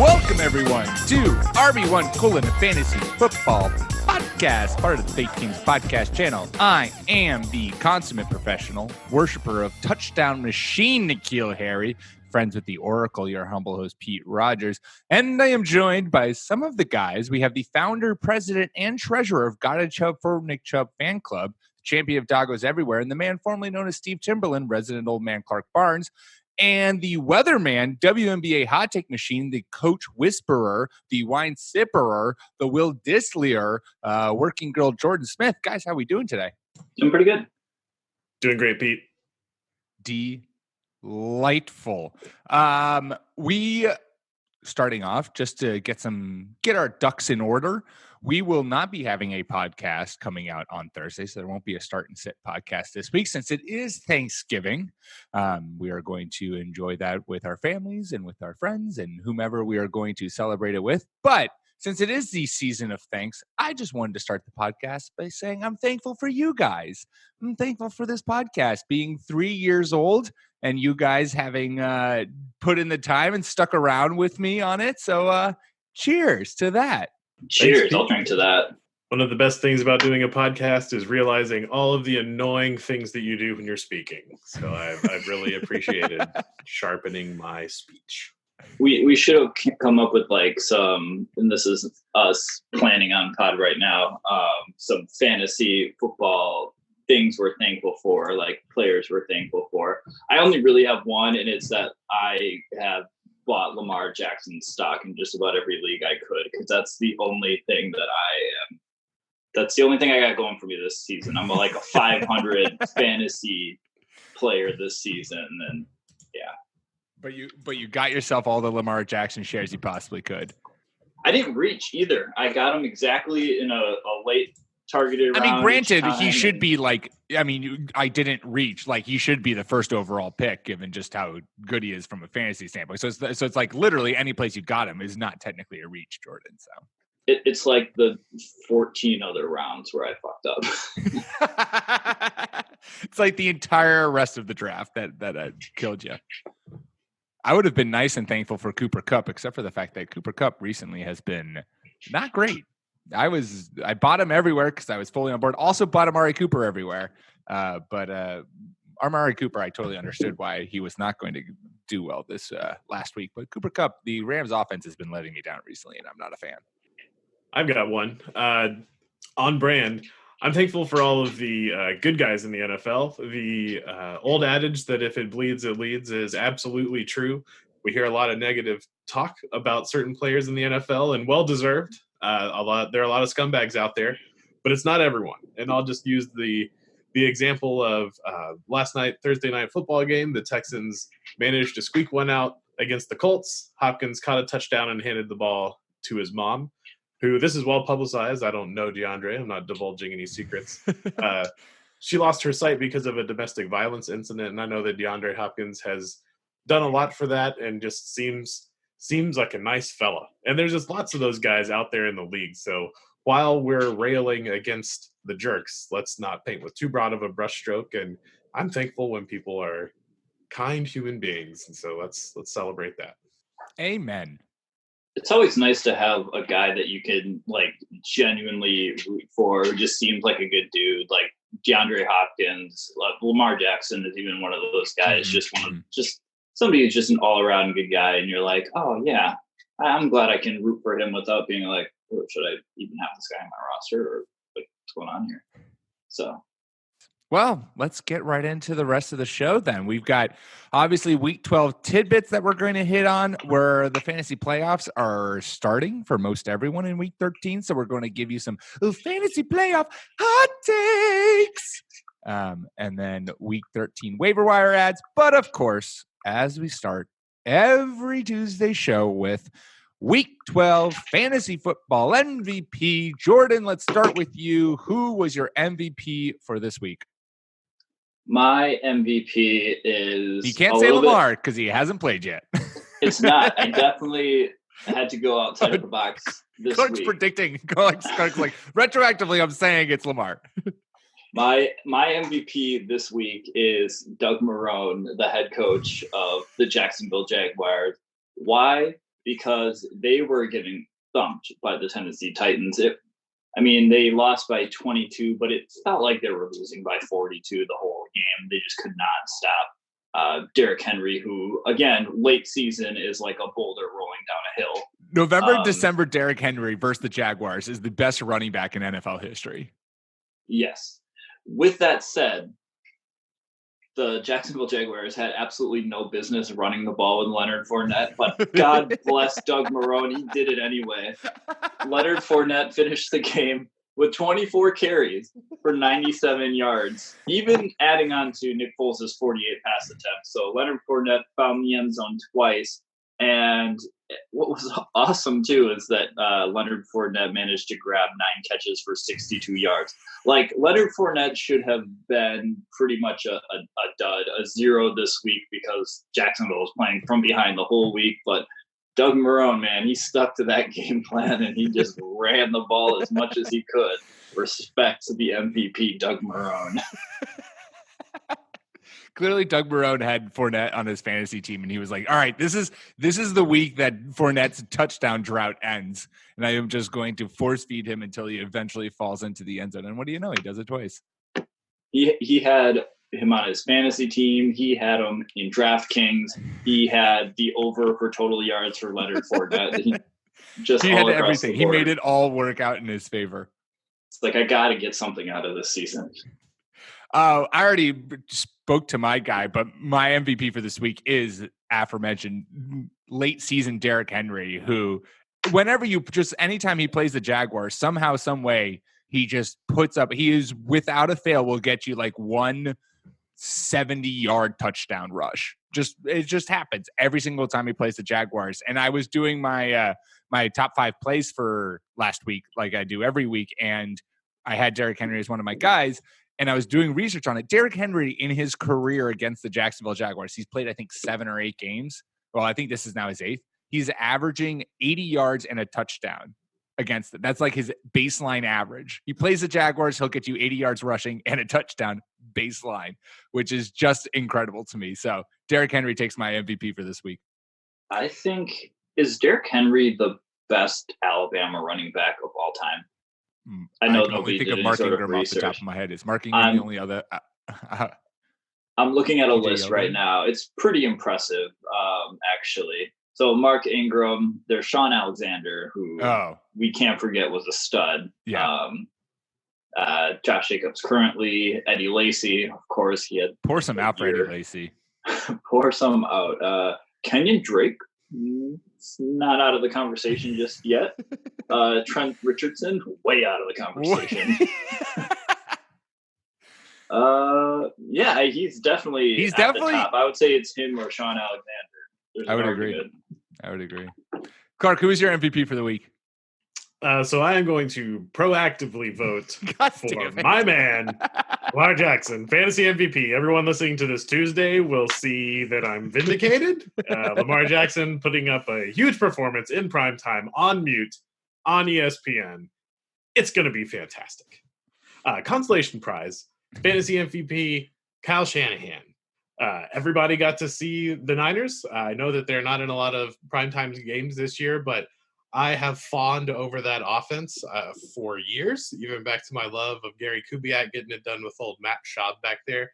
Welcome, everyone, to RB1 Colon Fantasy Football Podcast, part of the Fake Teams Podcast channel. I am the consummate professional, worshiper of touchdown machine N'Keal Harry, friends with the Oracle, your humble host, Pete Rogers. And I am joined by some of the guys. We have the founder, president, and treasurer of Gotta Chubb for Nick Chubb fan club, champion of Doggos Everywhere, and the man formerly known as Steve Timberland, resident old man Clark Barnes, and the weatherman, WNBA hot take machine, the coach whisperer, the wine sipperer, the Will Disleyer, working girl Jordan Smith. Guys, how we doing today? Doing pretty good. Doing great, Pete. Delightful. We starting off just to get our ducks in order. We will not be having a podcast coming out on Thursday, so there won't be a start and sit podcast this week since it is Thanksgiving. We are going to enjoy that with our families and with our friends and whomever we are going to celebrate it with. But since it is the season of thanks, I just wanted to start the podcast by saying I'm thankful for you guys. I'm thankful for this podcast being 3 years old and you guys having put in the time and stuck around with me on it. So cheers to that. Cheers. Thanks, I'll drink to that. One of the best things about doing a podcast is realizing all of the annoying things that you do when you're speaking. So I've really appreciated sharpening my speech. We should have come up with like some, and this is us planning on pod right now, some fantasy football things we're thankful for, like players we're thankful for. I only really have one, and it's that I have bought Lamar Jackson stock in just about every league I could, because that's the only thing that's the only thing I got going for me this season. I'm like a 500 fantasy player this season, and yeah. But you got yourself all the Lamar Jackson shares you possibly could. I didn't reach either. I got him exactly in a late targeted round. I mean, granted, he should be like, I didn't reach, like, he should be the first overall pick given just how good he is from a fantasy standpoint. So it's like literally any place you got him is not technically a reach, Jordan. So it's like the 14 other rounds where I fucked up. It's like the entire rest of the draft that killed you. I would have been nice and thankful for Cooper Kupp, except for the fact that Cooper Kupp recently has been not great. I bought him everywhere because I was fully on board. Also bought Amari Cooper everywhere. But Amari Cooper, I totally understood why he was not going to do well this last week. But Cooper Kupp, the Rams offense has been letting me down recently, and I'm not a fan. I've got one. On brand, I'm thankful for all of the good guys in the NFL. The old adage that if it bleeds, it leads is absolutely true. We hear a lot of negative talk about certain players in the NFL, and well-deserved. There are a lot of scumbags out there, but it's not everyone. And I'll just use the example of last night, Thursday night football game. The Texans managed to squeak one out against the Colts. Hopkins caught a touchdown and handed the ball to his mom, who, this is well publicized. I don't know DeAndre. I'm not divulging any secrets. She lost her sight because of a domestic violence incident, and I know that DeAndre Hopkins has done a lot for that and just seems like a nice fella. And there's just lots of those guys out there in the league. So while we're railing against the jerks, let's not paint with too broad of a brushstroke. And I'm thankful when people are kind human beings. And so let's celebrate that. Amen. It's always nice to have a guy that you can like genuinely root for, who just seems like a good dude, like DeAndre Hopkins. Lamar Jackson is even one of those guys, just somebody who's just an all-around good guy, and you're like, oh yeah, I'm glad I can root for him without being like, oh, should I even have this guy on my roster, or like, what's going on here? So, well, let's get right into the rest of the show then. We've got obviously week 12 tidbits that we're going to hit on, where the fantasy playoffs are starting for most everyone in week 13. So we're going to give you some fantasy playoff hot takes. And then week 13 waiver wire ads. But of course, as we start every Tuesday show with week 12 fantasy football MVP, Jordan, let's start with you. Who was your MVP for this week? My MVP is... You can't say Lamar because he hasn't played yet. It's not. I definitely had to go outside of the box this Clark's week. predicting. Clark's like, retroactively, I'm saying it's Lamar. My MVP this week is Doug Marrone, the head coach of the Jacksonville Jaguars. Why? because they were getting thumped by the Tennessee Titans. They lost by 22, but it felt like they were losing by 42 the whole game. They just could not stop Derrick Henry, who, again, late season is like a boulder rolling down a hill. November, December, Derrick Henry versus the Jaguars is the best running back in NFL history. Yes. With that said, the Jacksonville Jaguars had absolutely no business running the ball with Leonard Fournette, but God bless Doug Marrone. He did it anyway. Leonard Fournette finished the game with 24 carries for 97 yards, even adding on to Nick Foles' 48 pass attempts. So Leonard Fournette found the end zone twice. And what was awesome, too, is that Leonard Fournette managed to grab 9 catches for 62 yards. Like, Leonard Fournette should have been pretty much a dud, a 0 this week, because Jacksonville was playing from behind the whole week. But Doug Marrone, man, he stuck to that game plan, and he just ran the ball as much as he could. Respect to the MVP, Doug Marrone. Clearly, Doug Marrone had Fournette on his fantasy team, and he was like, all right, this is the week that Fournette's touchdown drought ends, and I am just going to force feed him until he eventually falls into the end zone. And what do you know? He does it twice. He had him on his fantasy team. He had him in DraftKings. He had the over for total yards for Leonard Fournette. He had everything. He made it all work out in his favor. It's like, I got to get something out of this season. I already spoke to my guy, but my MVP for this week is aforementioned late season Derrick Henry, who anytime he plays the Jaguars, somehow, some way, he just puts up, he is without a fail will get you like 170-yard touchdown rush. It just happens every single time he plays the Jaguars. And I was doing my top 5 plays for last week, like I do every week. And I had Derrick Henry as one of my guys. And I was doing research on it. Derrick Henry, in his career against the Jacksonville Jaguars, he's played, I think, 7 or 8 games. Well, I think this is now his 8th. He's averaging 80 yards and a touchdown against it. That's like his baseline average. He plays the Jaguars, he'll get you 80 yards rushing and a touchdown baseline, which is just incredible to me. So Derrick Henry takes my MVP for this week. I think, is Derrick Henry the best Alabama running back of all time? I know I only think of Mark Ingram off the top of my head. Is Mark Ingram the only other? I'm looking at a list right now. It's pretty impressive, actually. So Mark Ingram, there's Sean Alexander, who we can't forget was a stud. Yeah. Josh Jacobs currently, Eddie Lacy, of course, he had pour some out for Eddie Lacy. Pour some out. Kenyon Drake, not out of the conversation just yet. Trent Richardson, way out of the conversation. He's definitely at the top. I would say it's him or Sean Alexander. I would agree. Clark, who is your MVP for the week? So I am going to proactively vote for my man, Lamar Jackson, fantasy MVP. Everyone listening to this Tuesday will see that I'm vindicated. Lamar Jackson putting up a huge performance in primetime on mute on ESPN. It's going to be fantastic. Consolation prize, fantasy MVP, Kyle Shanahan. Everybody got to see the Niners. I know that they're not in a lot of primetime games this year, but I have fawned over that offense for years, even back to my love of Gary Kubiak getting it done with old Matt Schaub back there.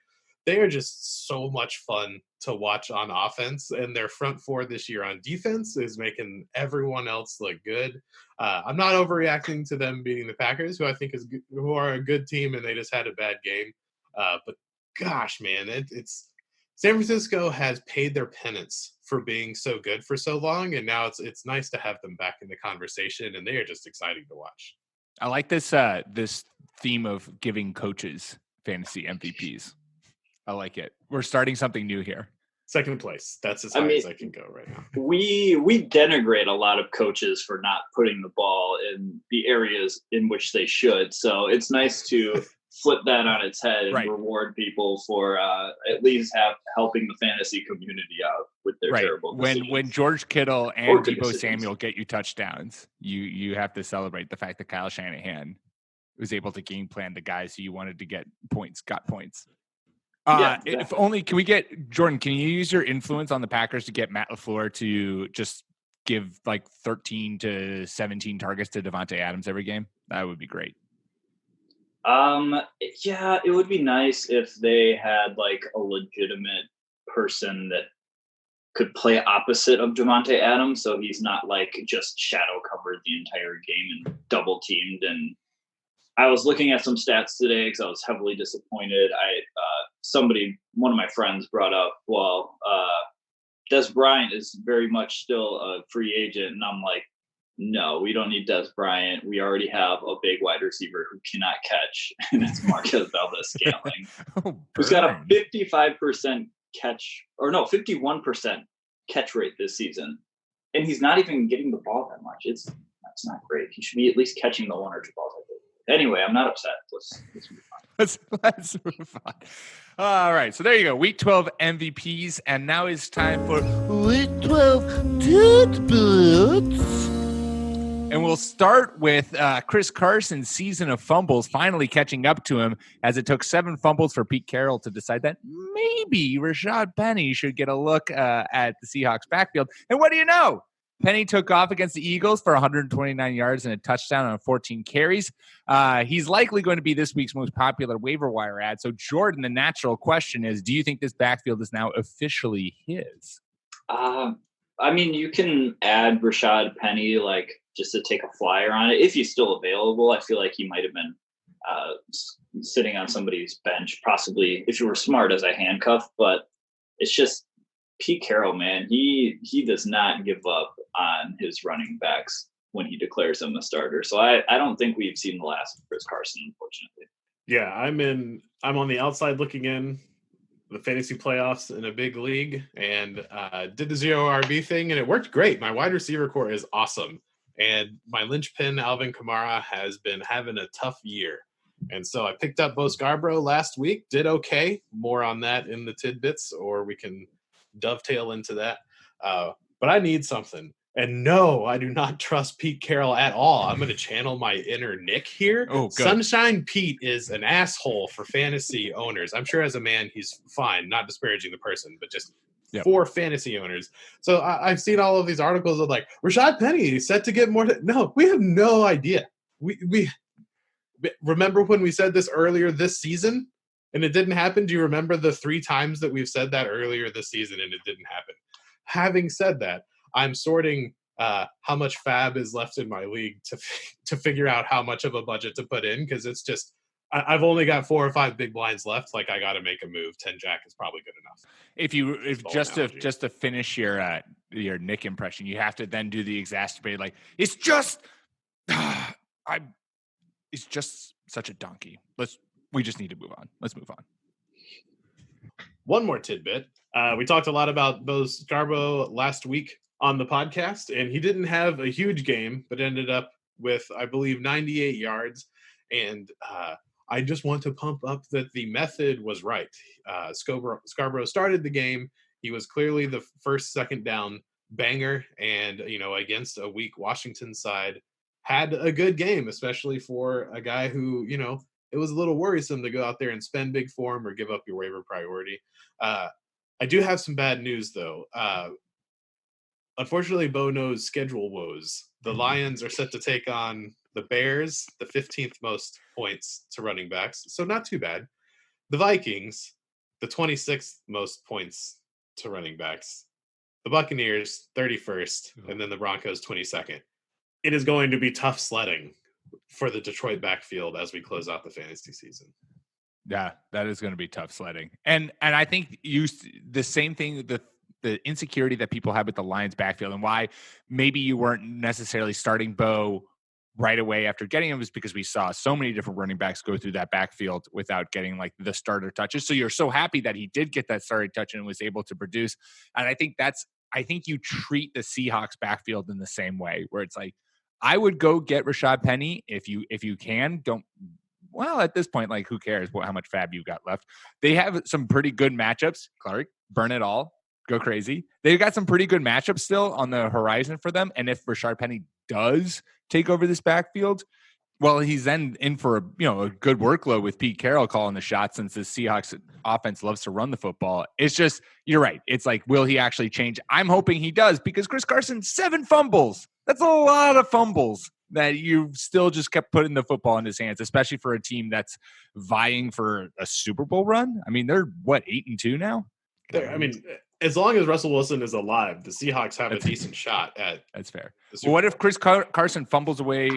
They are just so much fun to watch on offense, and their front four this year on defense is making everyone else look good. I'm not overreacting to them beating the Packers, who I think who are a good team, and they just had a bad game. But gosh, man, it's San Francisco has paid their penance for being so good for so long, and now it's nice to have them back in the conversation, and they are just exciting to watch. I like this theme of giving coaches fantasy MVPs. I like it. We're starting something new here. Second place. That's as high as I can go right now. We denigrate a lot of coaches for not putting the ball in the areas in which they should. So it's nice to flip that on its head and reward people for at least helping the fantasy community out with their terrible decisions. When George Kittle and Deebo Samuel get you touchdowns, you have to celebrate the fact that Kyle Shanahan was able to game plan the guys who you wanted to get points, got points. If only, can we get Jordan, can you use your influence on the Packers to get Matt LaFleur to just give like 13 to 17 targets to Devontae Adams every game? That would be great. Yeah, it would be nice if they had like a legitimate person that could play opposite of Devontae Adams, so he's not like just shadow covered the entire game and double teamed. And I was looking at some stats today because I was heavily disappointed. One of my friends brought up, Des Bryant is very much still a free agent, and I'm like, no, we don't need Des Bryant. We already have a big wide receiver who cannot catch, and it's Marquez Valdez-Scantling, who's got a 55% 51% catch rate this season, and he's not even getting the ball that much. That's not great. He should be at least catching the one or two balls. Anyway, I'm not upset. Let's move on. Let's move on. All right, so there you go. Week 12 MVPs, and now it's time for Week 12 tidbits. And we'll start with Chris Carson's season of fumbles finally catching up to him, as it took 7 fumbles for Pete Carroll to decide that maybe Rashaad Penny should get a look at the Seahawks backfield. And what do you know? Penny took off against the Eagles for 129 yards and a touchdown on 14 carries. He's likely going to be this week's most popular waiver wire ad. So, Jordan, the natural question is, do you think this backfield is now officially his? I mean, you can add Rashaad Penny, like, just to take a flyer on it. If he's still available, I feel like he might have been sitting on somebody's bench, possibly, if you were smart, as a handcuff. But it's just Pete Carroll, man. He does not give up on his running backs when he declares them a starter. So I don't think we've seen the last of Chris Carson, unfortunately. Yeah, I'm on the outside looking in the fantasy playoffs in a big league, and did the 0 RB thing, and it worked great. My wide receiver core is awesome, and my linchpin Alvin Kamara has been having a tough year. And so I picked up Bo Scarborough last week, did okay. More on that in the tidbits, or we can dovetail into that. But I need something. And no, I do not trust Pete Carroll at all. I'm going to channel my inner Nick here. Oh, good. Sunshine Pete is an asshole for fantasy owners. I'm sure as a man, he's fine, not disparaging the person, but just for fantasy owners. So I've seen all of these articles of like, Rashaad Penny set to get more. No, we have no idea. We remember when we said this earlier this season and it didn't happen? Do you remember the 3 times that we've said that earlier this season and it didn't happen? Having said that, I'm sorting how much fab is left in my league to figure out how much of a budget to put in, because it's just I've only got 4 or 5 big blinds left. Like, I got to make a move. 10 jack is probably good enough. If just to finish your Nick impression, you have to then do the exacerbated, like, it's just such a donkey. We just need to move on. Let's move on. One more tidbit. We talked a lot about Bo Scarborough last week on the podcast, and he didn't have a huge game, but ended up with, I believe, 98 yards. And I just want to pump up that the method was right. Scarborough started the game. He was clearly the first, second down banger, and, against a weak Washington side, had a good game, especially for a guy who, it was a little worrisome to go out there and spend big for him or give up your waiver priority. I do have some bad news, though. Unfortunately, Bo knows schedule woes. The Lions are set to take on the Bears, the 15th most points to running backs, so not too bad. The Vikings, the 26th most points to running backs. The Buccaneers, 31st, and then the Broncos, 22nd. It is going to be tough sledding for the Detroit backfield as we close out the fantasy season. Yeah, that is going to be tough sledding. And I think the same thing, the insecurity that people have with the Lions backfield, and why maybe you weren't necessarily starting Bo right away after getting him, is because we saw so many different running backs go through that backfield without getting like the starter touches. So you're so happy that he did get that starter touch and was able to produce. And I think you treat the Seahawks backfield in the same way, where it's like, I would go get Rashaad Penny if you can. Well, at this point, like, who cares how much fab you got left? They have some pretty good matchups. Clark, burn it all. Go crazy. They've got some pretty good matchups still on the horizon for them. And if Rashaad Penny does take over this backfield, Well, he's then in for a good workload with Pete Carroll calling the shots, since the Seahawks offense loves to run the football. It's just, you're right. It's like, will he actually change? I'm hoping he does, because Chris Carson, 7 fumbles. That's a lot of fumbles that you've still just kept putting the football in his hands, especially for a team that's vying for a Super Bowl run. I mean, they're 8-2 now? I mean, as long as Russell Wilson is alive, the Seahawks have a decent shot at. That's fair. Well, what if Chris Carson fumbles away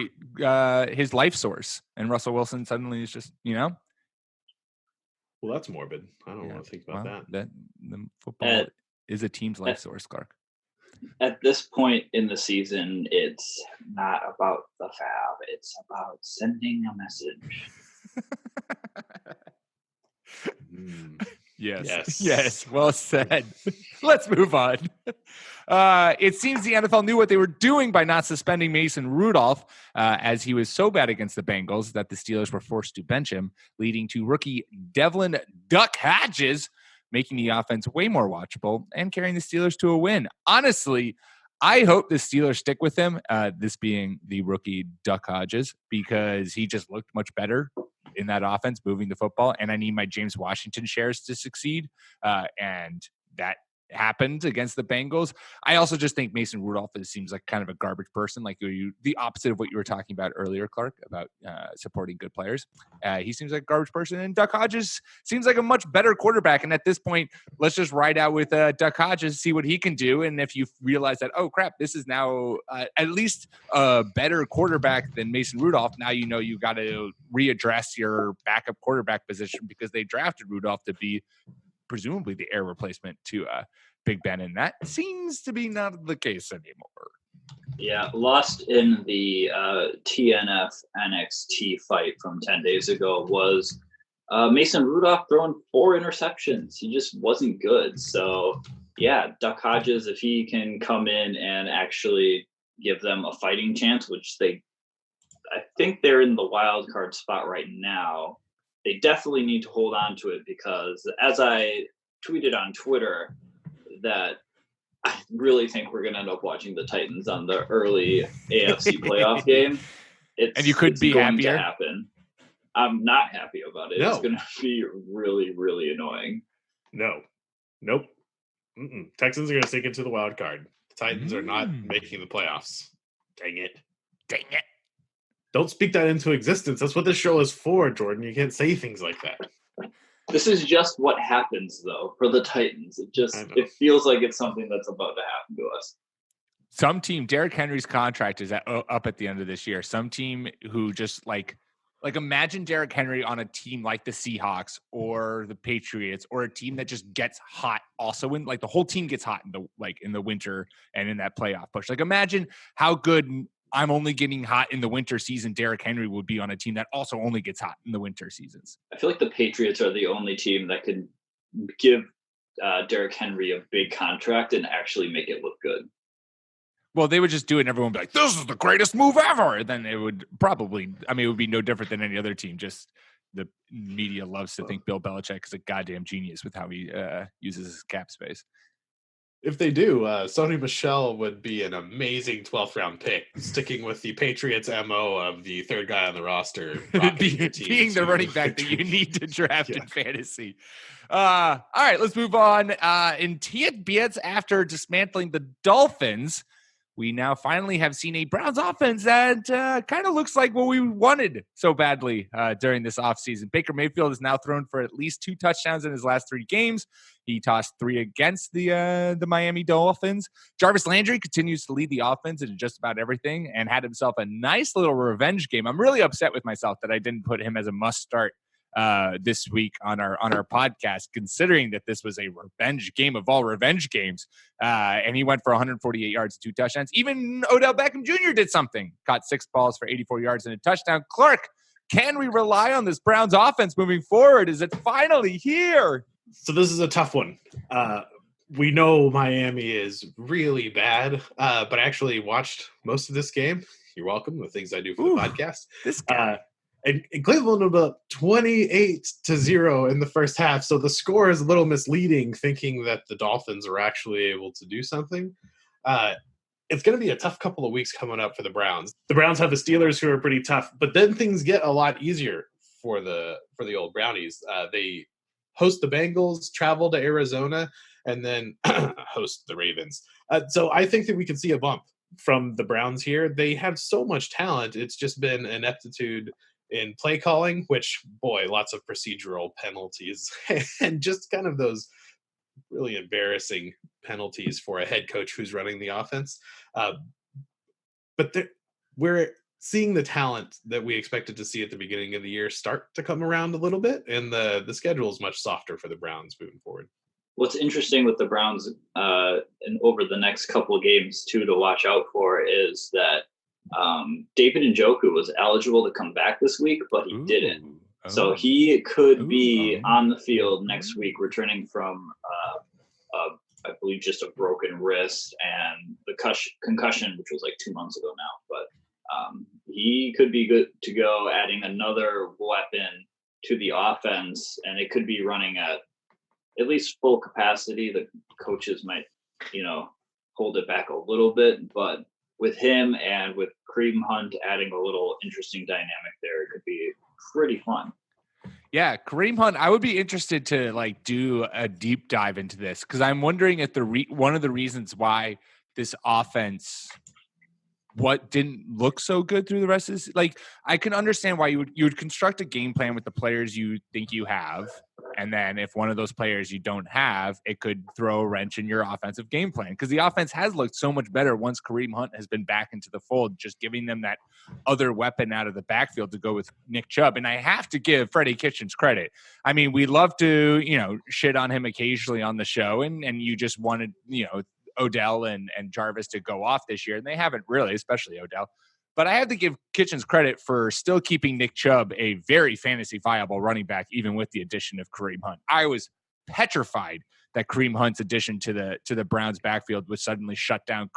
his life source, and Russell Wilson suddenly is just, Well, that's morbid. I don't want to think about that. The football is a team's life source, Clark. At this point in the season, it's not about the fab. It's about sending a message. Yes. Well said. Let's move on. It seems the NFL knew what they were doing by not suspending Mason Rudolph, as he was so bad against the Bengals that the Steelers were forced to bench him, leading to rookie Devlin Duck Hodges making the offense way more watchable and carrying the Steelers to a win. Honestly, I hope the Steelers stick with him, this being the rookie Duck Hodges, because he just looked much better in that offense, moving the football. And I need my James Washington shares to succeed. And that happened against the Bengals. I also just think Mason Rudolph seems like kind of a garbage person, like the opposite of what you were talking about earlier, Clark, about supporting good players. He seems like a garbage person, and Duck Hodges seems like a much better quarterback. And at this point, let's just ride out with Duck Hodges, see what he can do. And if you realize that, oh crap, this is now at least a better quarterback than Mason Rudolph, now you know you got to readdress your backup quarterback position, because they drafted Rudolph to be presumably the air replacement to Big Ben, and that seems to be not the case anymore. Yeah, lost in the TNF NXT fight from 10 days ago was Mason Rudolph throwing 4 interceptions. He just wasn't good. So, yeah, Duck Hodges, if he can come in and actually give them a fighting chance, which I think they're in the wild card spot right now. They definitely need to hold on to it, because as I tweeted on Twitter, that I really think we're going to end up watching the Titans on the early AFC playoff game. And you could be going happier. To happen. I'm not happy about it. No. It's going to be really, really annoying. No. Nope. Texans are going to sink into the wild card. The Titans are not making the playoffs. Dang it. Don't speak that into existence. That's what this show is for, Jordan. You can't say things like that. This is just what happens, though, for the Titans. It feels like it's something that's about to happen to us. Some team, Derrick Henry's contract is up at the end of this year. Some team who just like imagine Derrick Henry on a team like the Seahawks or the Patriots, or a team that just gets hot also when the whole team gets hot in the winter and in that playoff push. Like, imagine how good I'm only getting hot in the winter season Derrick Henry would be on a team that also only gets hot in the winter seasons. I feel like the Patriots are the only team that could give Derrick Henry a big contract and actually make it look good. Well, they would just do it and everyone would be like, this is the greatest move ever. And then it would it would be no different than any other team. Just the media loves to think Bill Belichick is a goddamn genius with how he uses his cap space. If they do, Sony Michel would be an amazing 12th round pick, sticking with the Patriots MO of the third guy on the roster. being the running back that you need to draft in fantasy. All right, let's move on. In tidbits, after dismantling the Dolphins, we now finally have seen a Browns offense that kind of looks like what we wanted so badly during this offseason. Baker Mayfield has now thrown for at least 2 touchdowns in his last 3 games. He tossed 3 against the Miami Dolphins. Jarvis Landry continues to lead the offense in just about everything and had himself a nice little revenge game. I'm really upset with myself that I didn't put him as a must-start this week on our podcast, considering that this was a revenge game of all revenge games. And he went for 148 yards and 2 touchdowns. Even Odell Beckham Jr. did something. Caught 6 balls for 84 yards and a touchdown. Clark, can we rely on this Browns offense moving forward? Is it finally here? So this is a tough one. We know Miami is really bad, but I actually watched most of this game. You're welcome. The things I do for the podcast. This guy. And Cleveland was up 28-0 in the first half. So the score is a little misleading, thinking that the Dolphins were actually able to do something. it's going to be a tough couple of weeks coming up for the Browns. The Browns have the Steelers, who are pretty tough, but then things get a lot easier for the old Brownies. They host the Bengals, travel to Arizona, and then host the Ravens. So I think that we can see a bump from the Browns here. They have so much talent. It's just been ineptitude in play calling, which, boy, lots of procedural penalties and just kind of those really embarrassing penalties for a head coach who's running the offense. But we're seeing the talent that we expected to see at the beginning of the year start to come around a little bit, and the schedule is much softer for the Browns moving forward. What's interesting with the Browns and over the next couple of games too to watch out for is that David Njoku was eligible to come back this week, but he didn't. So he could be on the field next week, returning from, I believe, just a broken wrist and the concussion, which was like 2 months ago now. But he could be good to go, adding another weapon to the offense, and it could be running at least full capacity. The coaches might, hold it back a little bit, but with him and with Kareem Hunt adding a little interesting dynamic there, it could be pretty fun. Yeah, Kareem Hunt, I would be interested to do a deep dive into this, because I'm wondering if one of the reasons why this offense didn't look so good through the rest of this, I can understand why you would construct a game plan with the players you think you have, and then if one of those players you don't have, it could throw a wrench in your offensive game plan, because the offense has looked so much better once Kareem Hunt has been back into the fold, just giving them that other weapon out of the backfield to go with Nick Chubb. And I have to give Freddie Kitchens credit. I mean, we love to shit on him occasionally on the show, and you just wanted Odell and Jarvis to go off this year, and they haven't really, especially Odell. But I have to give Kitchens credit for still keeping Nick Chubb a very fantasy viable running back, even with the addition of Kareem Hunt. I was petrified that Kareem Hunt's addition to the Browns backfield would suddenly shut down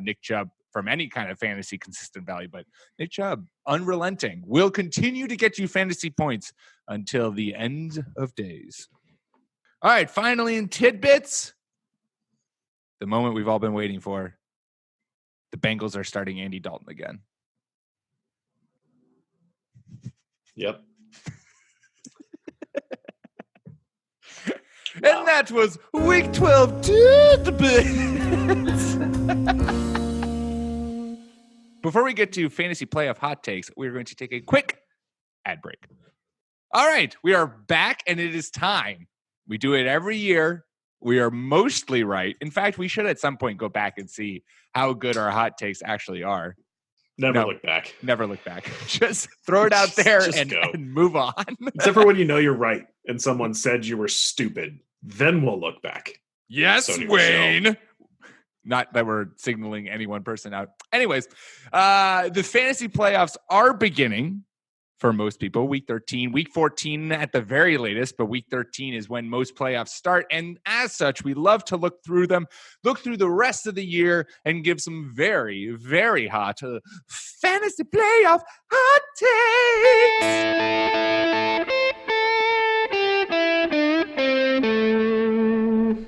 Nick Chubb from any kind of fantasy consistent value. But Nick Chubb, unrelenting, will continue to get you fantasy points until the end of days. All right, finally in tidbits, the moment we've all been waiting for. The Bengals are starting Andy Dalton again. Yep. And that was week 12 tidbits. Before we get to fantasy playoff hot takes, we're going to take a quick ad break. All right, we are back, and it is time. We do it every year. We are mostly right. In fact, we should at some point go back and see how good our hot takes actually are. Never look back. Never look back. Just throw it out there and move on. Except for when you're right and someone said you were stupid. Then we'll look back. Yes, Wayne. Not that we're signaling any one person out. Anyways, the fantasy playoffs are beginning. For most people, week 13, week 14 at the very latest, but week 13 is when most playoffs start. And as such, we love to look through them, look through the rest of the year, and give some very, very hot fantasy playoff hot takes.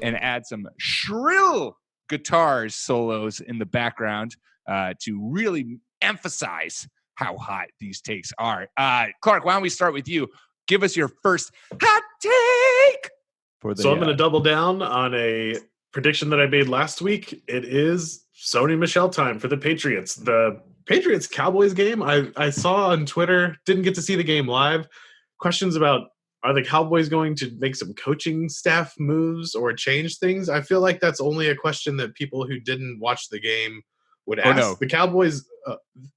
And add some shrill guitar solos in the background to really emphasize how hot these takes are. Clark, why don't we start with you? Give us your first hot take. So I'm going to double down on a prediction that I made last week. It is Sony Michel time for the Patriots. The Patriots-Cowboys game, I saw on Twitter, didn't get to see the game live. Questions about, are the Cowboys going to make some coaching staff moves or change things? I feel like that's only a question that people who didn't watch the game would ask. No. The Cowboys,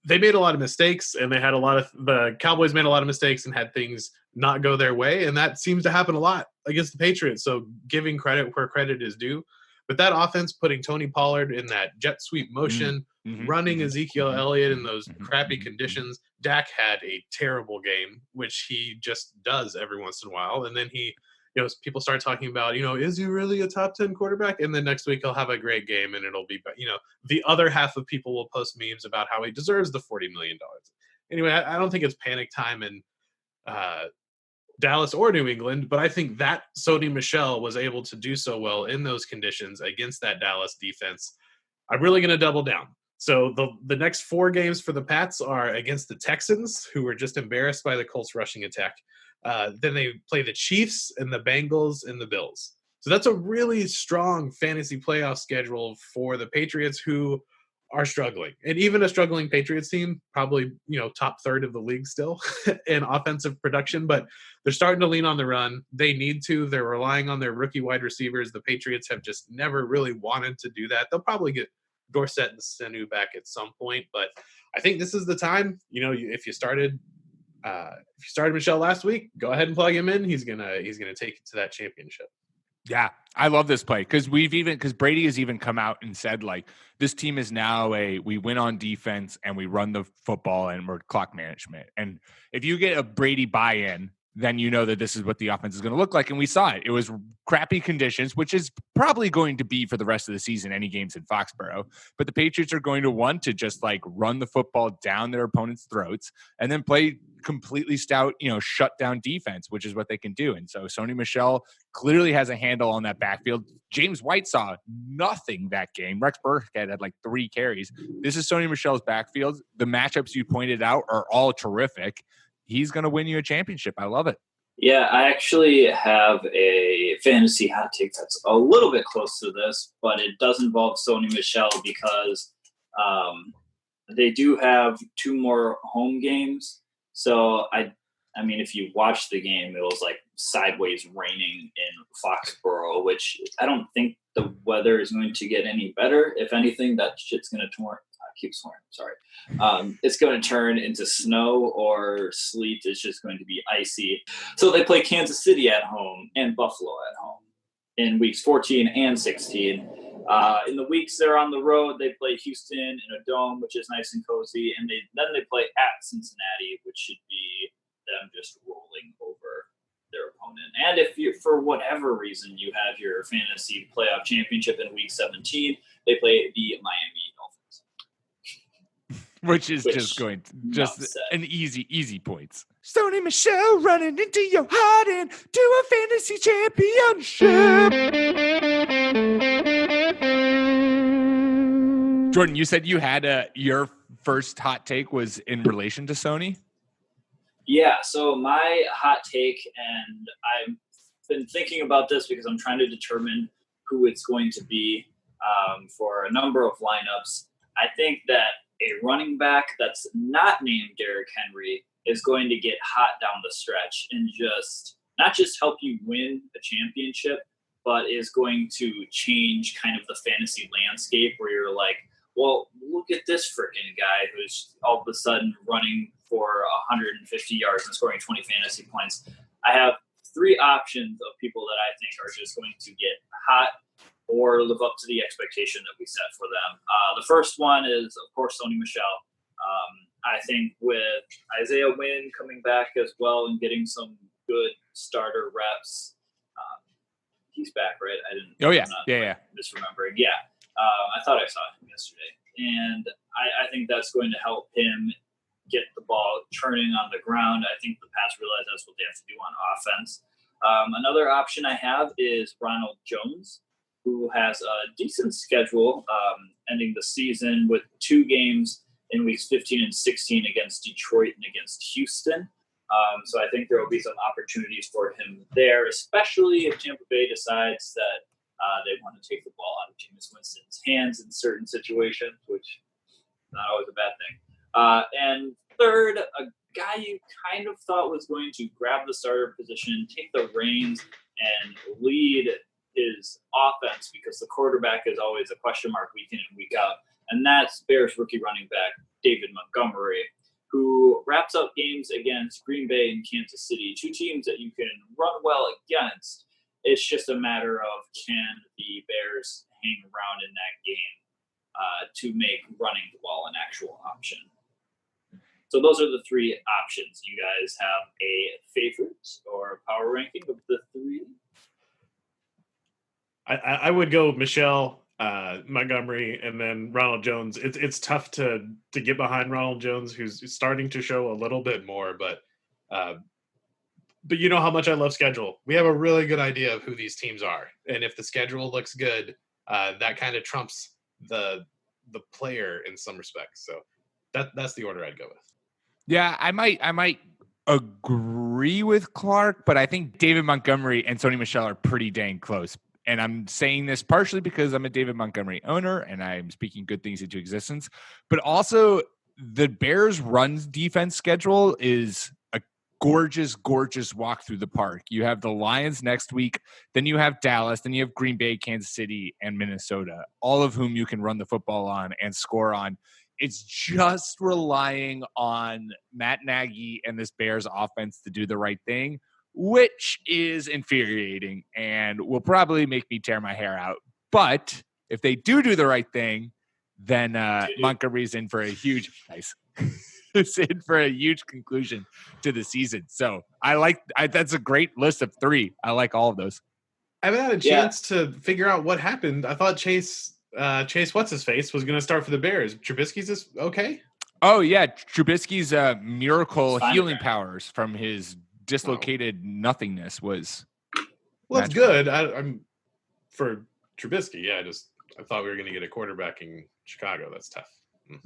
they made a lot of mistakes, and the Cowboys made a lot of mistakes and had things not go their way, and that seems to happen a lot against the Patriots. So giving credit where credit is due. But that offense, putting Tony Pollard in that jet sweep motion, running Ezekiel Elliott in those crappy conditions, Dak had a terrible game, which he just does every once in a while. And then he, people start talking about, is he really a top 10 quarterback? And then next week he'll have a great game, and it'll be, the other half of people will post memes about how he deserves the $40 million. Anyway, I don't think it's panic time in Dallas or New England, but I think that Sony Michel was able to do so well in those conditions against that Dallas defense. I'm really going to double down. So the next 4 games for the Pats are against the Texans, who were just embarrassed by the Colts rushing attack. Then they play the Chiefs and the Bengals and the Bills. So that's a really strong fantasy playoff schedule for the Patriots, who are struggling. And even a struggling Patriots team, probably, top third of the league still in offensive production, but they're starting to lean on the run. They need to. They're relying on their rookie wide receivers. The Patriots have just never really wanted to do that. They'll probably get Dorsett and Sanu back at some point, but I think this is the time. If you started Michelle last week, go ahead and plug him in. He's gonna take it to that championship. Yeah, I love this play because Brady has even come out and said, like, this team is now we win on defense and we run the football and we're clock management. And if you get a Brady buy-in, then you know that this is what the offense is going to look like. And we saw it. It was crappy conditions, which is probably going to be for the rest of the season, any games in Foxborough. But the Patriots are going to want to just run the football down their opponent's throats and then play completely stout, shut down defense, which is what they can do. And so Sony Michel clearly has a handle on that backfield. James White saw nothing that game. Rex Burkhead had 3 carries. This is Sony Michel's backfield. The matchups you pointed out are all terrific. He's going to win you a championship. I love it. Yeah, I actually have a fantasy hot take that's a little bit close to this, but it does involve Sony Michel because they do have 2 more home games. So, I mean, if you watch the game, it was sideways raining in Foxborough, which I don't think the weather is going to get any better. If anything, that shit's going to turn. I keep swearing. Sorry. It's going to turn into snow or sleet. It's just going to be icy. So they play Kansas City at home and Buffalo at home in weeks 14 and 16. In the weeks they're on the road, they play Houston in a dome, which is nice and cozy, and then they play at Cincinnati, which should be them just rolling over their opponent. And if you, for whatever reason, you have your fantasy playoff championship in week 17, they play the Miami Dolphins, which is just an easy points. Sony Michel running into your heart and to a fantasy championship. Jordan, you said you had your first hot take was in relation to Sony? Yeah, so my hot take, and I've been thinking about this because I'm trying to determine who it's going to be for a number of lineups. I think that a running back that's not named Derrick Henry is going to get hot down the stretch and not just help you win a championship, but is going to change kind of the fantasy landscape where you're like, well, look at this freaking guy who's all of a sudden running for 150 yards and scoring 20 fantasy points. I have 3 options of people that I think are just going to get hot or live up to the expectation that we set for them. The first one is, of course, Sony Michel. I think with Isaiah Wynn coming back as well and getting some good starter reps, he's back, right? I didn't. Oh, yeah. Yeah. Misremembering. Yeah. I thought I saw him yesterday. And I think that's going to help him get the ball turning on the ground. I think the Pats realize that's what they have to do on offense. Another option I have is Ronald Jones, who has a decent schedule ending the season with 2 games in weeks 15 and 16 against Detroit and against Houston. So I think there will be some opportunities for him there, especially if Tampa Bay decides that they want to take the ball out of Jameis Winston's hands in certain situations, which is not always a bad thing. And third, a guy you kind of thought was going to grab the starter position, take the reins, and lead his offense because the quarterback is always a question mark week in and week out. And that's Bears rookie running back David Montgomery, who wraps up games against Green Bay and Kansas City, 2 teams that you can run well against. It's just a matter of can the Bears hang around in that game to make running the ball an actual option. So those are the 3 options. You guys have a favorite or power ranking of the 3? I would go Michel, Montgomery, and then Ronald Jones. It's tough to get behind Ronald Jones, who's starting to show a little bit more, but you know how much I love schedule. We have a really good idea of who these teams are, and if the schedule looks good, that kind of trumps the the player in some respects. So that's the order I'd go with. Yeah, I might agree with Clark, but I think David Montgomery and Sony Michel are pretty dang close. And I'm saying this partially because I'm a David Montgomery owner and I'm speaking good things into existence, but also the Bears' run defense schedule is a gorgeous, gorgeous walk through the park. You have the Lions next week, then you have Dallas, then you have Green Bay, Kansas City, and Minnesota, all of whom you can run the football on and score on. It's just relying on Matt Nagy and this Bears offense to do the right thing, which is infuriating and will probably make me tear my hair out. But if they do the right thing, then Montgomery's in for a huge it's in for a huge conclusion to the season. So that's a great list of 3. I like all of those. I haven't had a chance to figure out what happened. I thought Chase what's-his-face was going to start for the Bears. Trubisky's is okay? Oh, yeah. Trubisky's miracle healing powers from his dislocated nothingness was well, that's good. I'm for Trubisky. Yeah, I thought we were going to get a quarterback in Chicago. That's tough. No,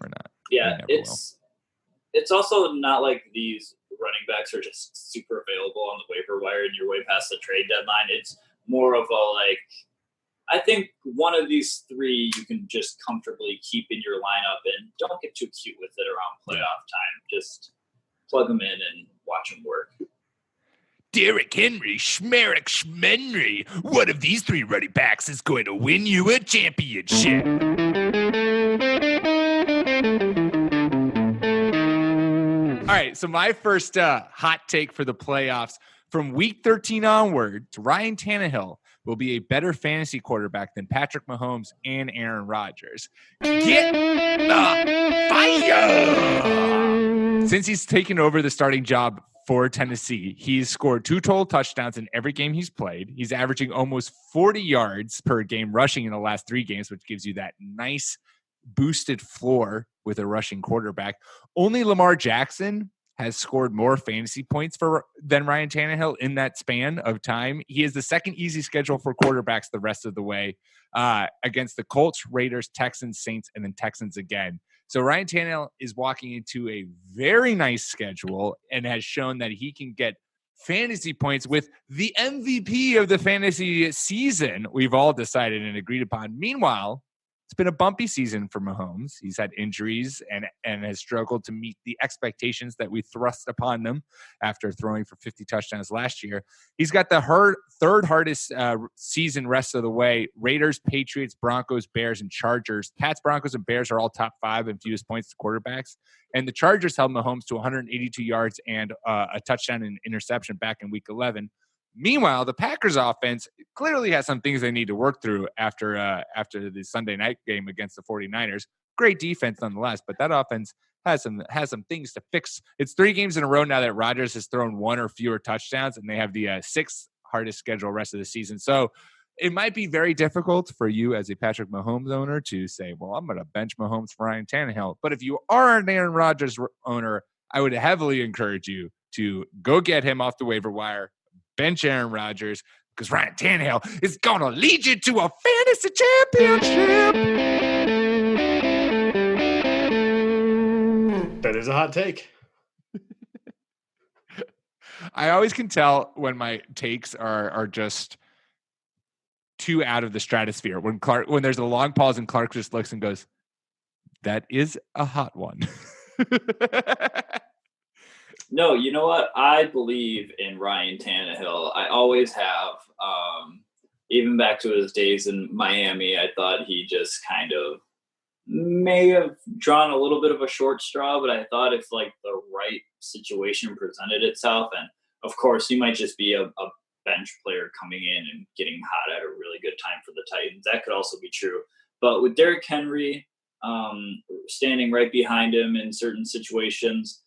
we're not. Yeah, it's also not like these running backs are just super available on the waiver wire and you're way past the trade deadline. It's more of a I think one of these 3 you can just comfortably keep in your lineup and don't get too cute with it around playoff time. Just plug them in and watch them work. Derrick Henry, Schmerrick, Schmenry. One of these 3 running backs is going to win you a championship. All right, so my first hot take for the playoffs, from week 13 onward, Ryan Tannehill will be a better fantasy quarterback than Patrick Mahomes and Aaron Rodgers. Get the fire! Since he's taken over the starting job for Tennessee, he's scored 2 total touchdowns in every game he's played. He's averaging almost 40 yards per game rushing in the last 3 games, which gives you that nice boosted floor with a rushing quarterback. Only Lamar Jackson has scored more fantasy points than Ryan Tannehill in that span of time. He has the second easy schedule for quarterbacks the rest of the way against the Colts, Raiders, Texans, Saints, and then Texans again. So Ryan Tannehill is walking into a very nice schedule and has shown that he can get fantasy points with the MVP of the fantasy season we've all decided and agreed upon. Meanwhile, it's been a bumpy season for Mahomes. He's had injuries and has struggled to meet the expectations that we thrust upon him after throwing for 50 touchdowns last year. He's got the third hardest season rest of the way. Raiders, Patriots, Broncos, Bears, and Chargers. Pats, Broncos, and Bears are all top 5 in fewest points to quarterbacks. And the Chargers held Mahomes to 182 yards and a touchdown and interception back in week 11. Meanwhile, the Packers offense clearly has some things they need to work through after the Sunday night game against the 49ers. Great defense nonetheless, but that offense has some things to fix. It's 3 games in a row now that Rodgers has thrown 1 or fewer touchdowns, and they have the 6th hardest schedule rest of the season. So it might be very difficult for you as a Patrick Mahomes owner to say, well, I'm going to bench Mahomes for Ryan Tannehill. But if you are an Aaron Rodgers owner, I would heavily encourage you to go get him off the waiver wire, bench Aaron Rodgers, because Ryan Tannehill is going to lead you to a fantasy championship. That is a hot take. I always can tell when my takes are just too out of the stratosphere. When there's a long pause and Clark just looks and goes, that is a hot one. No, you know what? I believe in Ryan Tannehill. I always have. Even back to his days in Miami, I thought he just kind of may have drawn a little bit of a short straw, but I thought if the right situation presented itself, and of course he might just be a bench player coming in and getting hot at a really good time for the Titans. That could also be true. But with Derrick Henry standing right behind him in certain situations,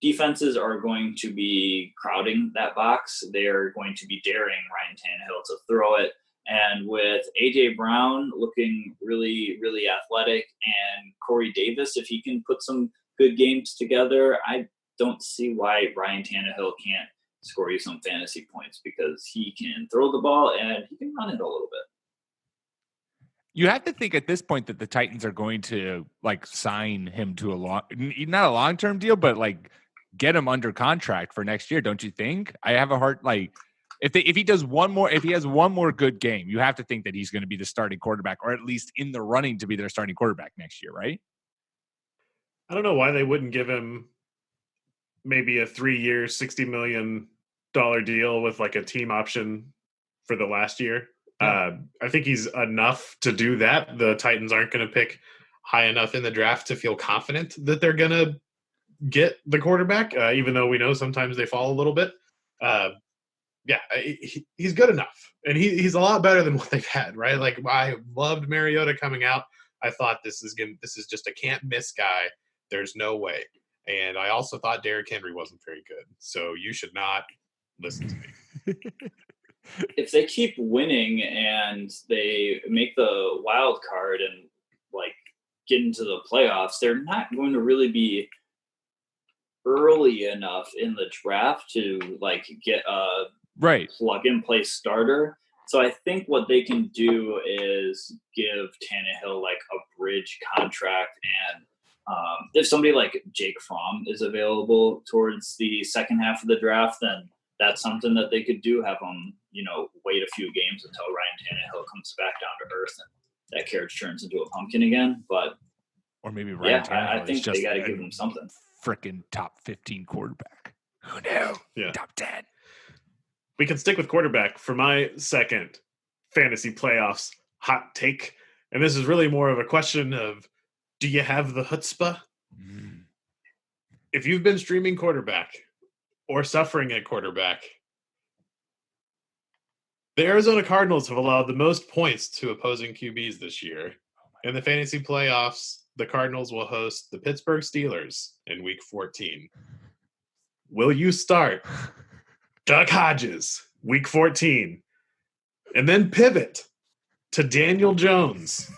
defenses are going to be crowding that box. They're going to be daring Ryan Tannehill to throw it. And with A.J. Brown looking really, really athletic, and Corey Davis, if he can put some good games together, I don't see why Ryan Tannehill can't score you some fantasy points, because he can throw the ball and he can run it a little bit. You have to think at this point that the Titans are going to like sign him to not a long-term deal, but like get him under contract for next year. Don't you think? I have a heart like if he has one more good game, you have to think that he's going to be the starting quarterback, or at least in the running to be their starting quarterback next year, right? I don't know why they wouldn't give him maybe a 3-year, $60 million deal with like a team option for the last year. Yeah. I think he's enough to do that. The Titans aren't going to pick high enough in the draft to feel confident that they're going to get the quarterback, even though we know sometimes they fall a little bit. He's good enough. And he's a lot better than what they've had, right? Like, I loved Mariota coming out. I thought this is just a can't miss guy. There's no way. And I also thought Derrick Henry wasn't very good. So you should not listen to me. If they keep winning and they make the wild card and like get into the playoffs, they're not going to really be early enough in the draft to like get a plug and play starter. So I think what they can do is give Tannehill like a bridge contract, and if somebody like Jake Fromm is available towards the second half of the draft, then that's something that they could do. Have him, wait a few games until Ryan Tannehill comes back down to earth and that carriage turns into a pumpkin again. Or maybe Ryan Tannehill I think they got to give him something. Freaking top 15 quarterback. Who knew? Yeah. Top 10. We can stick with quarterback for my second fantasy playoffs hot take. And this is really more of a question of, do you have the chutzpah? If you've been streaming quarterback or suffering at quarterback, the Arizona Cardinals have allowed the most points to opposing QBs this year. In the fantasy playoffs, the Cardinals will host the Pittsburgh Steelers in Week 14. Will you start Doug Hodges, Week 14, and then pivot to Daniel Jones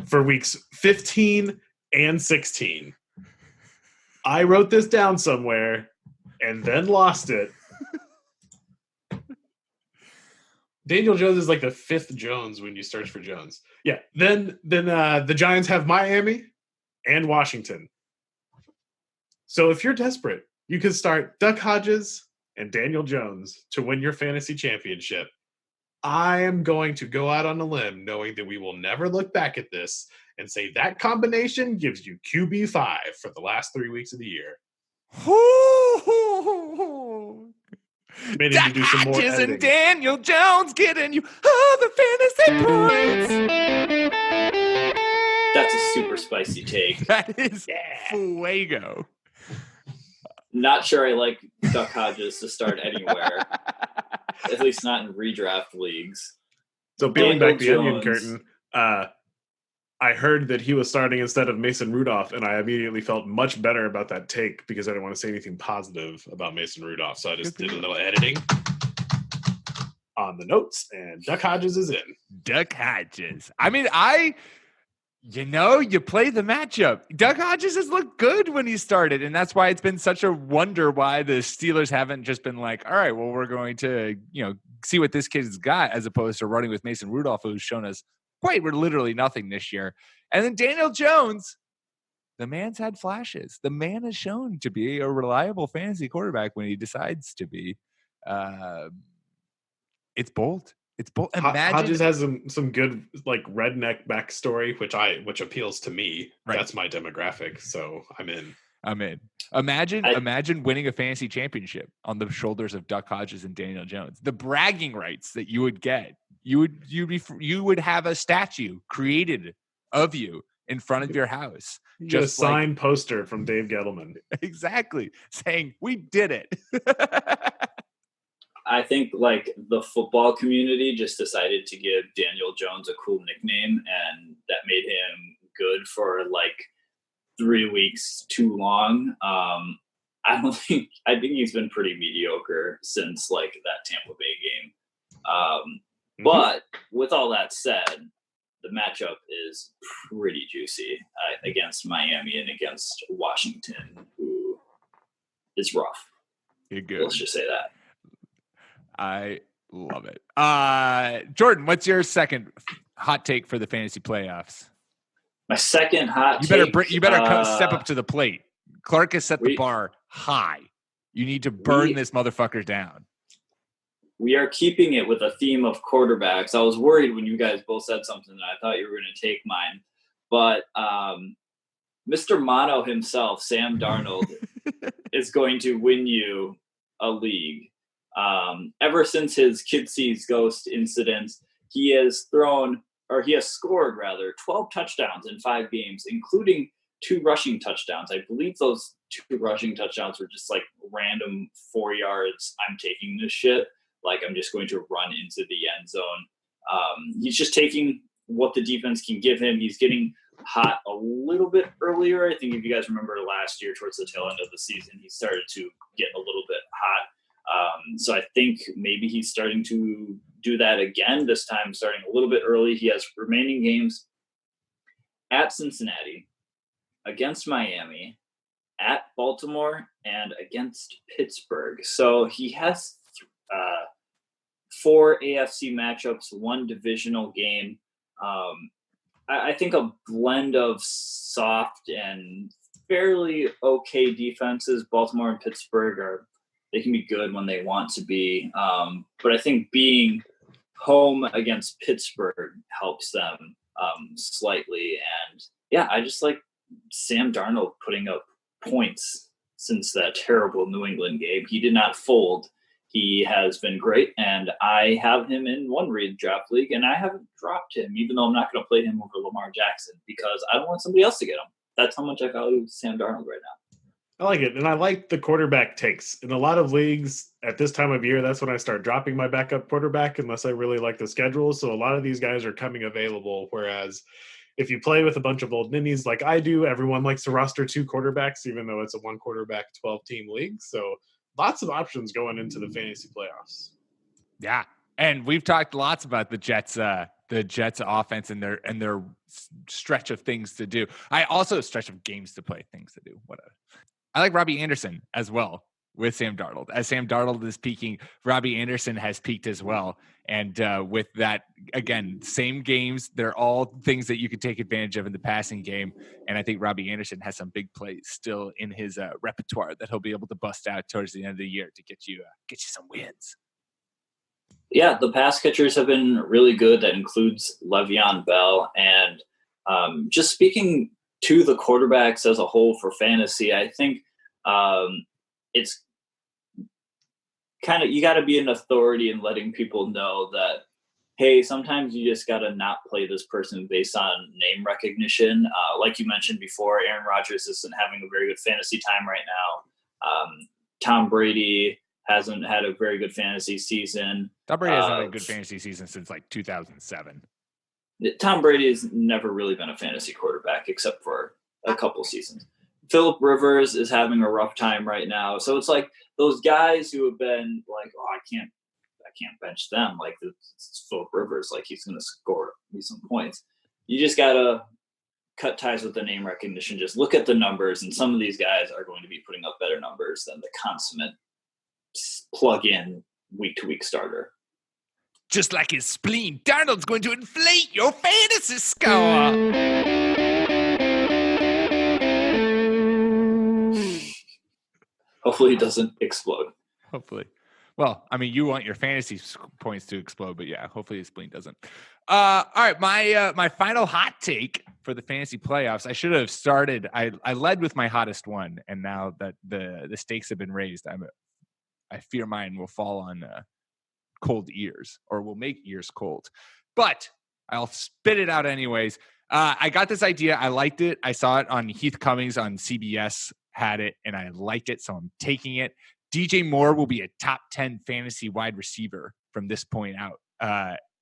for Weeks 15 and 16? I wrote this down somewhere and then lost it. Daniel Jones is like the fifth Jones when you search for Jones. Yeah. Then the Giants have Miami and Washington. So if you're desperate, you can start Duck Hodges and Daniel Jones to win your fantasy championship. I am going to go out on a limb knowing that we will never look back at this and say that combination gives you QB5 for the last 3 weeks of the year. Duck Hodges and Daniel Jones getting you all the fantasy points. That's a super spicy take. That is fuego. Not sure I like Duck Hodges to start anywhere. At least not in redraft leagues. So peeling back the onion curtain, I heard that he was starting instead of Mason Rudolph, and I immediately felt much better about that take because I didn't want to say anything positive about Mason Rudolph. So I just did a little editing on the notes, and Duck Hodges is in. Duck Hodges. I mean, you play the matchup. Duck Hodges has looked good when he started, and that's why it's been such a wonder why the Steelers haven't just been like, all right, well, we're going to, see what this kid's got, as opposed to running with Mason Rudolph, who's shown us quite literally nothing this year. And then Daniel Jones, the man's had flashes. The man has shown to be a reliable fantasy quarterback when he decides to be. It's bold. It's bold. Hodges has some good like redneck backstory, which appeals to me. Right. That's my demographic, so I'm in. Imagine winning a fantasy championship on the shoulders of Duck Hodges and Daniel Jones. The bragging rights that you would get. You would have a statue created of you in front of your house. Just a signed poster from Dave Gettleman. Exactly. Saying, we did it. I think like the football community just decided to give Daniel Jones a cool nickname, and that made him good for like 3 weeks too long. I think he's been pretty mediocre since like that Tampa Bay game. But with all that said, the matchup is pretty juicy against Miami and against Washington, who is rough. You're good. Let's just say that. I love it. Jordan, what's your second hot take for the fantasy playoffs. My second hot You take. better step up to the plate. Clark has set the bar high. You need to burn this motherfucker down. We are keeping it with a theme of quarterbacks. I was worried when you guys both said something that I thought you were going to take mine. But Mr. Mono himself, Sam Darnold, is going to win you a league. Ever since his Kid Sees Ghost incident, he has scored 12 touchdowns in 5 games, including 2 rushing touchdowns. I believe those 2 rushing touchdowns were just like random 4 yards. I'm taking this shit. Like, I'm just going to run into the end zone. He's just taking what the defense can give him. He's getting hot a little bit earlier. I think if you guys remember last year towards the tail end of the season, he started to get a little bit hot. So I think maybe he's starting to do that again, this time starting a little bit early. He has remaining games at Cincinnati, against Miami, at Baltimore, and against Pittsburgh. So he has 4 AFC matchups, 1 divisional game. I think a blend of soft and fairly okay defenses. Baltimore and Pittsburgh they can be good when they want to be. But I think being home against Pittsburgh helps them slightly. And yeah, I just like Sam Darnold putting up points since that terrible New England game. He did not fold. He has been great, and I have him in one redraft league, and I haven't dropped him, even though I'm not going to play him over Lamar Jackson because I don't want somebody else to get him. That's how much I value Sam Darnold right now. I like it, and I like the quarterback takes. In a lot of leagues at this time of year, that's when I start dropping my backup quarterback unless I really like the schedule. So a lot of these guys are coming available, whereas if you play with a bunch of old ninnies like I do, everyone likes to roster 2 quarterbacks, even though it's a 1-quarterback, 12-team league. So lots of options going into the fantasy playoffs. Yeah, and we've talked lots about the Jets' offense and their stretch of things to do. I also stretch of games to play, things to do. Whatever. I like Robbie Anderson as well with Sam Darnold. As Sam Darnold is peaking, Robbie Anderson has peaked as well. And with that, again, same games. They're all things that you can take advantage of in the passing game. And I think Robbie Anderson has some big plays still in his repertoire that he'll be able to bust out towards the end of the year to get you some wins. Yeah, the pass catchers have been really good. That includes Le'Veon Bell. And just speaking to the quarterbacks as a whole for fantasy, I think it's kind of, you got to be an authority in letting people know that, hey, sometimes you just got to not play this person based on name recognition. Like you mentioned before, Aaron Rodgers isn't having a very good fantasy time right now. Tom Brady hasn't had a very good fantasy season. Tom Brady hasn't had a good fantasy season since like 2007. Tom Brady has never really been a fantasy quarterback except for a couple seasons. Phillip Rivers is having a rough time right now. So it's like those guys who have been like, oh, I can't bench them. Like, it's Phillip Rivers, like he's going to score me some points. You just got to cut ties with the name recognition. Just look at the numbers, and some of these guys are going to be putting up better numbers than the consummate plug-in week-to-week starter. Just like his spleen, Darnold's going to inflate your fantasy score. Hopefully it doesn't explode. Hopefully. Well, I mean, you want your fantasy points to explode, but yeah, hopefully his spleen doesn't. All right, my final hot take for the fantasy playoffs. I should have started. I led with my hottest one, and now that the stakes have been raised, I fear mine will fall on cold ears, or will make ears cold. But I'll spit it out anyways. I got this idea. I liked it. I saw it on Heath Cummings on CBS, had it, and I liked it, so I'm taking it. DJ Moore will be a top 10 fantasy wide receiver from this point out.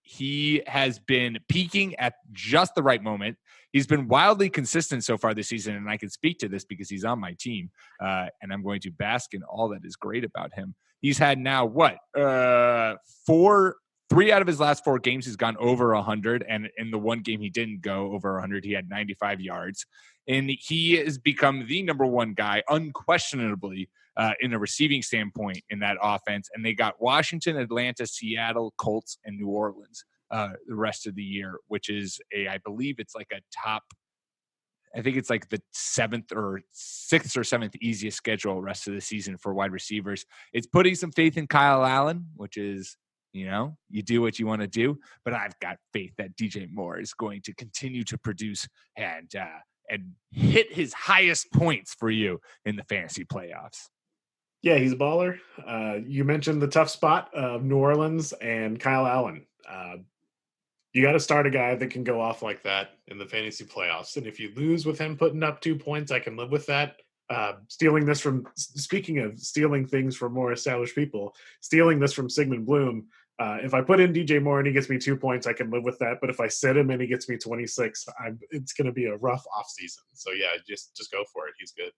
He has been peaking at just the right moment. He's been wildly consistent so far this season, and I can speak to this because he's on my team, and I'm going to bask in all that is great about him. He's had now, 3 out of his last 4 games, he's gone over 100, and in the one game he didn't go over 100, he had 95 yards. And he has become the number one guy, unquestionably, in a receiving standpoint in that offense. And they got Washington, Atlanta, Seattle, Colts, and New Orleans the rest of the year, which is I believe it's like a top, I think it's like the sixth or seventh easiest schedule rest of the season for wide receivers. It's putting some faith in Kyle Allen, which is, you do what you want to do, but I've got faith that DJ Moore is going to continue to produce and hit his highest points for you in the fantasy playoffs. Yeah, he's a baller. You mentioned the tough spot of New Orleans and Kyle Allen. You got to start a guy that can go off like that in the fantasy playoffs. And if you lose with him putting up 2 points, I can live with that. Speaking of stealing things from more established people, stealing this from Sigmund Bloom. If I put in DJ Moore and he gets me 2 points, I can live with that. But if I sit him and he gets me 26, it's going to be a rough offseason. So yeah, just go for it. He's good.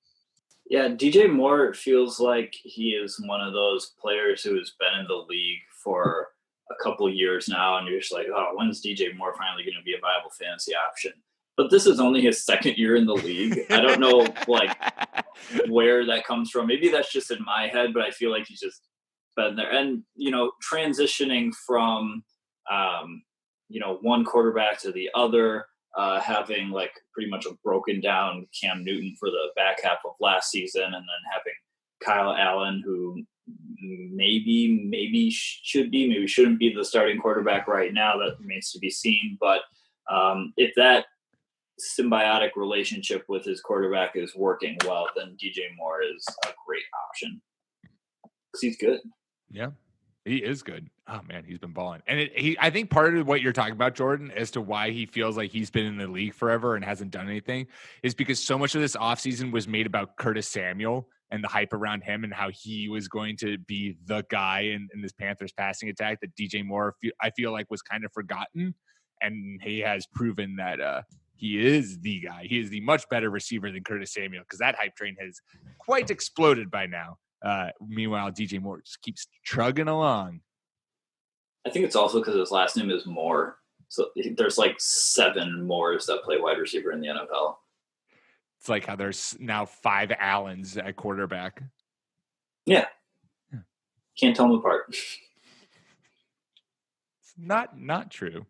Yeah, DJ Moore feels like he is one of those players who has been in the league for a couple years now, and you're just like, oh, when's DJ Moore finally going to be a viable fantasy option? But this is only his second year in the league. I don't know where that comes from. Maybe that's just in my head, but I feel like he's just been there. And, transitioning from, one quarterback to the other, having like pretty much a broken down Cam Newton for the back half of last season, and then having Kyle Allen, who maybe shouldn't be the starting quarterback right now. That remains to be seen. But if that symbiotic relationship with his quarterback is working well, then DJ Moore is a great option because he's good. Yeah, he is good. Oh man, he's been balling. And I think part of what you're talking about, Jordan, as to why he feels like he's been in the league forever and hasn't done anything, is because so much of this offseason was made about Curtis Samuel and the hype around him and how he was going to be the guy in this Panthers passing attack, that DJ Moore, I feel like, was kind of forgotten. And he has proven that he is the guy. He is the much better receiver than Curtis Samuel, because that hype train has quite exploded by now. Meanwhile, DJ Moore just keeps chugging along. I think it's also because his last name is Moore. So there's like 7 Moores that play wide receiver in the NFL. It's like how there's now 5 Allens at quarterback. Yeah. Can't tell them apart. It's not true.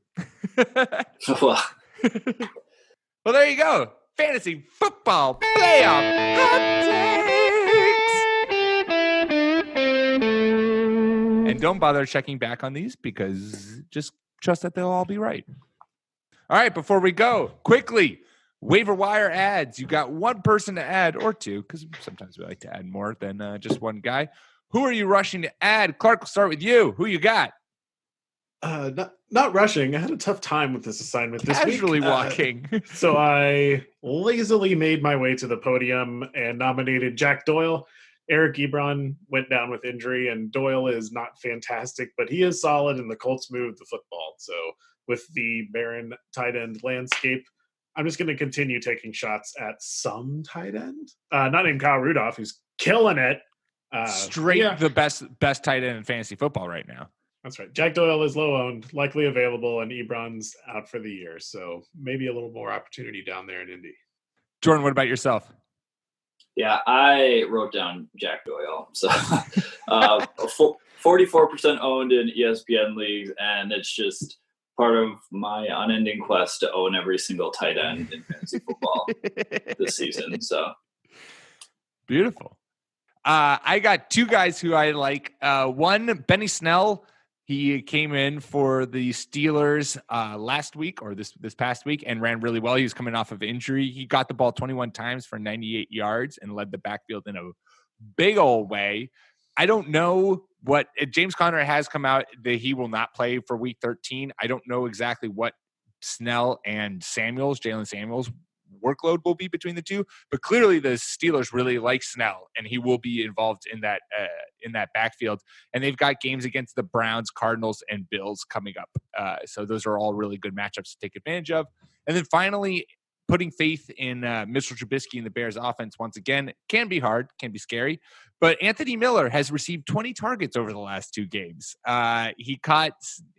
Well, there you go. Fantasy football playoff hot takes. And don't bother checking back on these, because just trust that they'll all be right. All right, before we go, quickly, waiver wire ads. You got one person to add, or two, because sometimes we like to add more than just one guy. Who are you rushing to add? Clark, we'll start with you. Who you got? Not rushing. I had a tough time with this assignment this week. Casually walking. So I lazily made my way to the podium and nominated Jack Doyle. Eric Ebron went down with injury, and Doyle is not fantastic, but he is solid, and the Colts moved the football. So with the barren tight end landscape, I'm just going to continue taking shots at some tight end. Not named Kyle Rudolph, who's killing it. The best tight end in fantasy football right now. That's right. Jack Doyle is low owned, likely available, and Ebron's out for the year. So maybe a little more opportunity down there in Indy. Jordan, what about yourself? Yeah, I wrote down Jack Doyle. So 44% owned in ESPN leagues, and it's just part of my unending quest to own every single tight end in fantasy football this season. So beautiful. I got 2 guys who I like. One, Benny Snell. He came in for the Steelers last week, or this past week, and ran really well. He was coming off of injury. He got the ball 21 times for 98 yards and led the backfield in a big old way. I don't know what James Conner has come out that he will not play for week 13. I don't know exactly what Snell and Jalen Samuels workload will be between the two, but clearly the Steelers really like Snell, and he will be involved in that backfield. And they've got games against the Browns, Cardinals, and Bills coming up. So those are all really good matchups to take advantage of. And then finally, putting faith in Mitchell Trubisky and the Bears offense once again can be hard, can be scary. But Anthony Miller has received 20 targets over the last 2 games. He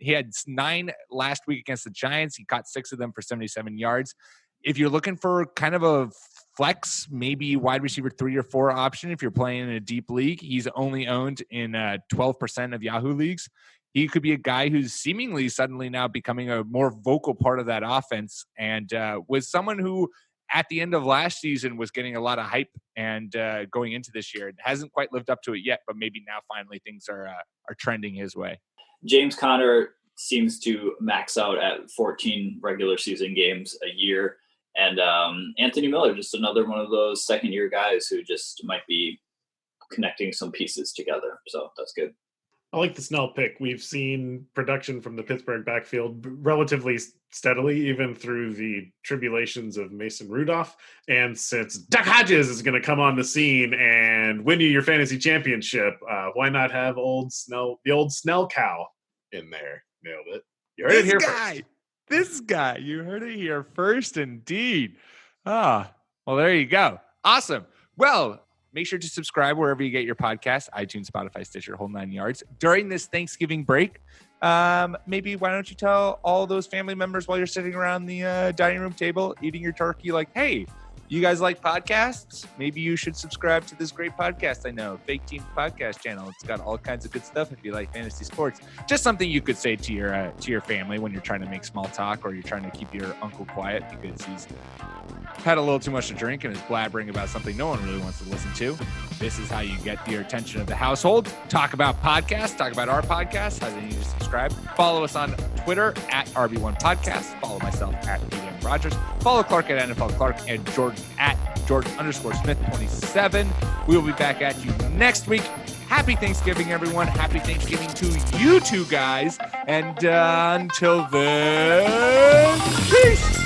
had 9 last week against the Giants. He caught 6 of them for 77 yards. If you're looking for kind of a flex, maybe wide receiver 3 or 4 option, if you're playing in a deep league, he's only owned in 12% of Yahoo leagues. he could be a guy who's seemingly suddenly now becoming a more vocal part of that offense, and was someone who at the end of last season was getting a lot of hype and going into this year. It hasn't quite lived up to it yet, but maybe now finally things are trending his way. James Conner seems to max out at 14 regular season games a year. And Anthony Miller, just another one of those second-year guys who just might be connecting some pieces together. So that's good. I like the Snell pick. We've seen production from the Pittsburgh backfield relatively steadily, even through the tribulations of Mason Rudolph. And since Duck Hodges is going to come on the scene and win you your fantasy championship, why not have the old Snell cow in there? Nailed it. You heard it here first. This guy, you heard it here first, indeed. Well, there you go. Awesome. Well, make sure to subscribe wherever you get your podcasts, iTunes, Spotify, Stitcher, whole 9 yards. During this Thanksgiving break, maybe why don't you tell all those family members while you're sitting around the dining room table eating your turkey, like, hey, you guys like podcasts? Maybe you should subscribe to this great podcast I know, Fake Teams Podcast Channel. It's got all kinds of good stuff if you like fantasy sports. Just something you could say to your family when you're trying to make small talk or you're trying to keep your uncle quiet because he's had a little too much to drink and is blabbering about something no one really wants to listen to. This is how you get the attention of the household. Talk about podcasts, talk about our podcast, how they need to subscribe. Follow us on Twitter at RB1 Podcast. Follow myself at PDM Rogers. Follow Clark at NFL Clark and Jordan at Jordan_Smith27. We will be back at you next week. Happy Thanksgiving, everyone. Happy Thanksgiving to you two guys. And until then, peace.